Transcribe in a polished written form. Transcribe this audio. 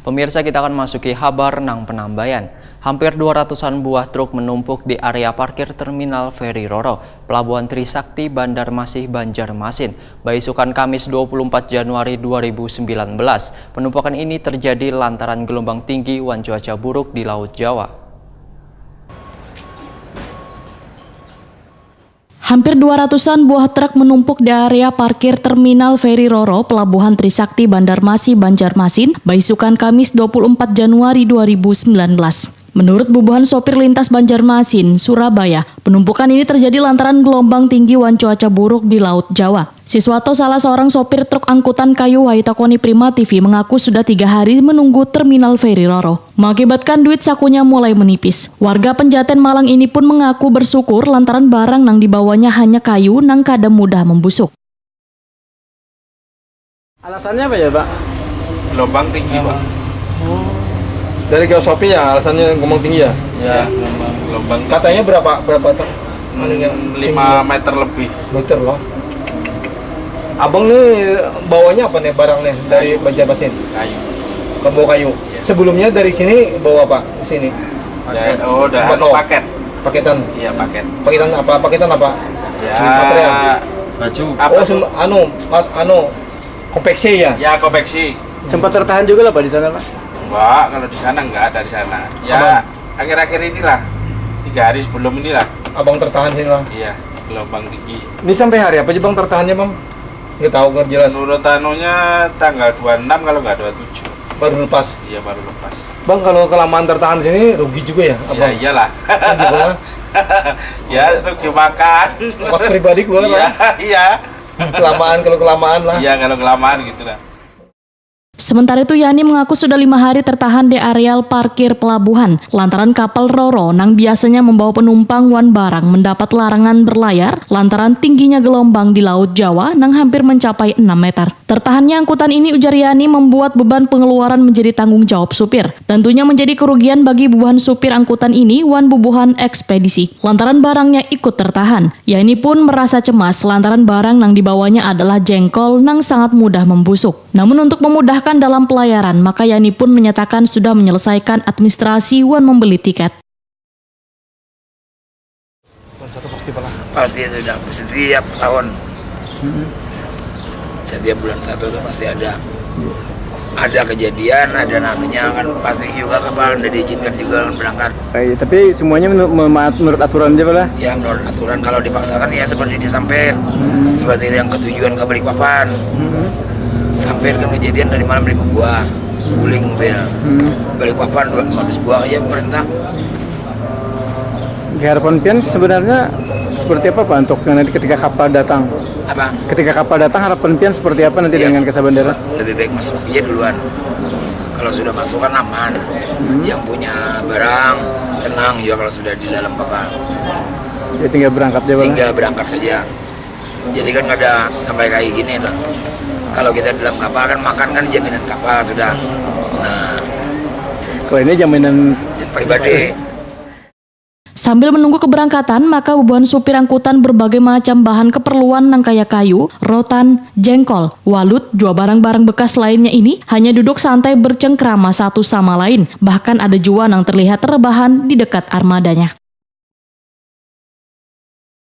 Pemirsa, kita akan masuki kabar nang penambayan. Hampir 200-an buah truk menumpuk di area parkir Terminal Feri Roro, Pelabuhan Trisakti, Banjarmasin, Banjarmasin, Baisukan Kamis 24 Januari 2019. Penumpukan ini terjadi lantaran gelombang tinggi wan cuaca buruk di Laut Jawa. Hampir 200-an buah truk menumpuk di area parkir Terminal Feri Roro, Pelabuhan Trisakti, Banjarmasin, Banjarmasin, Baisukan Kamis 24 Januari 2019. Menurut bubuhan sopir lintas Banjarmasin, Surabaya, penumpukan ini terjadi lantaran gelombang tinggi wan cuaca buruk di Laut Jawa. Siswanto, salah seorang sopir truk angkutan kayu Waitakoni Prima TV, mengaku sudah 3 hari menunggu Terminal Feri Roro, mengakibatkan duit sakunya mulai menipis. Warga Penjaten Malang ini pun mengaku bersyukur lantaran barang nang dibawanya hanya kayu nang kadang mudah membusuk. Alasannya apa ya, Pak? Gelombang tinggi, Pak. Dari geosopi ya, alasannya gelombang tinggi ya? Ya, gelombang Katanya berapa 5 meter lebih. Meter loh. Abang nih bawanya apa nih barang nih dari Banjarmasin? Kayu. Bawa kayu. Ya. Sebelumnya dari sini bawa apa? Ke sini. Ya, udah paket. Paketan. Iya, paket. Paketan apa? Paketan apa? Ya, Material. baju. Konveksi ya? Ya, konveksi. Sempat tertahan juga lah Pak di sana, Pak? Enggak, kalau di sana enggak ada di sana. Ya, akhir-akhir inilah. 3 hari sebelum inilah. Abang tertahan sini lah. Iya, gelombang tinggi. Ini sampai hari apa sih Bang Tertahannya bang? Nggak tahu nggak jelas. Menurut anunya tanggal 26 kalau nggak 27. Baru lepas. Iya, baru lepas. Bang, kalau kelamaan tertahan sini rugi juga ya? Ya Abang? iyalah. Gimana? Ya, rugi makan. Kos pribadi gua Iya, lah. iya. Kalau kelamaan lah. Iya, kalau kelamaan gitu lah. Sementara itu, Yani mengaku sudah 5 hari tertahan di areal parkir pelabuhan lantaran kapal Roro nang biasanya membawa penumpang wan barang mendapat larangan berlayar lantaran tingginya gelombang di Laut Jawa nang hampir mencapai 6 meter. Tertahannya angkutan ini, ujar Yani, membuat beban pengeluaran menjadi tanggung jawab supir. Tentunya menjadi kerugian bagi bubuhan supir angkutan ini wan bubuhan ekspedisi lantaran barangnya ikut tertahan. Yani pun merasa cemas lantaran barang nang dibawanya adalah jengkol nang sangat mudah membusuk. Namun untuk memudahkan dalam pelayaran, maka Yani pun menyatakan sudah menyelesaikan administrasi wan membeli tiket. Pasti sudah setiap tahun, setiap bulan 1 itu pasti ada kejadian, ada namanya kan, pasti juga kapal udah diizinkan juga kan berangkat. Tapi semuanya menurut aturan aja Pak lah? Ya menurut aturan, kalau dipaksakan ya seperti disampaikan, seperti yang ketujuan ke Balikpapan. Sampai kan kejadian dari malam 5 buah guling mobil. Balikpapan 15 buah aja pemerintah. Harapan pian sebenarnya seperti apa Pak untuk nanti ketika kapal datang? Apa? Ketika kapal datang, harapan pian seperti apa nanti Ya, dengan Kasab Bandara? lebih baik masuk aja duluan. Kalau sudah masuk kan aman. Yang punya barang tenang juga kalau sudah di dalam kapal. Ya tinggal berangkat aja Pak. Tinggal berangkat aja. Jadi kan nggak ada sampai kayak gini loh. Kalau kita dalam kapal kan makan kan jaminan kapal sudah. Nah, Kalau ini jaminan pribadi. Sambil menunggu keberangkatan, maka bubuhan supir angkutan berbagai macam bahan keperluan nang kaya kayu, rotan, jengkol, walut, jual barang-barang bekas lainnya ini hanya duduk santai bercengkrama satu sama lain. Bahkan ada juga nang terlihat rebahan di dekat armadanya.